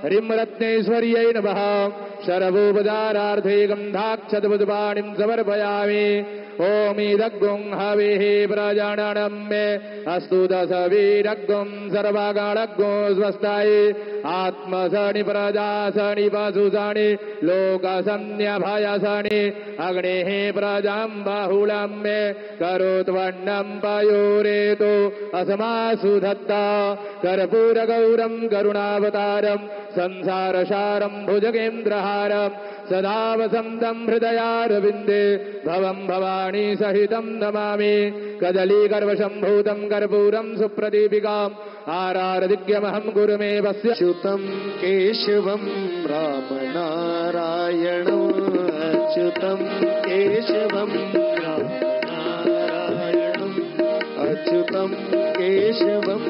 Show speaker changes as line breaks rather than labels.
ह्रीं रत्नेश्वर्यै नमः शरभूपचारार्थे गन्धाक्षतपुष्पाणिं समर्पयामि ॐ इदग्गुं हविः प्रजाननं मे अस्तु दशवीरग्गुं सर्वगणग्गो स्वस्ताय आत्मसनि प्रजासनि पशुसनि लोकसन्न्यभयसनि अग्नेः प्रजां बाहुलं मे करोत्वन्नं पयोरेतो अस्मासु दत्ता कर्पूरगौरं करुणावतारं संसारसारं भुजगेन्द्रहारं सदा वसन्तं हृदयारविन्दे भवं भवानी सहितं नमामि कदलीगर्भसम्भूतं कर्पूरं सुप्रदीपिकाम् आरारदिग्यमहं गुरु मे वस्य
अच्युतं केशवं रामनारायणम् अच्युतं केशवं रामनारायणम् अच्युतं केशवं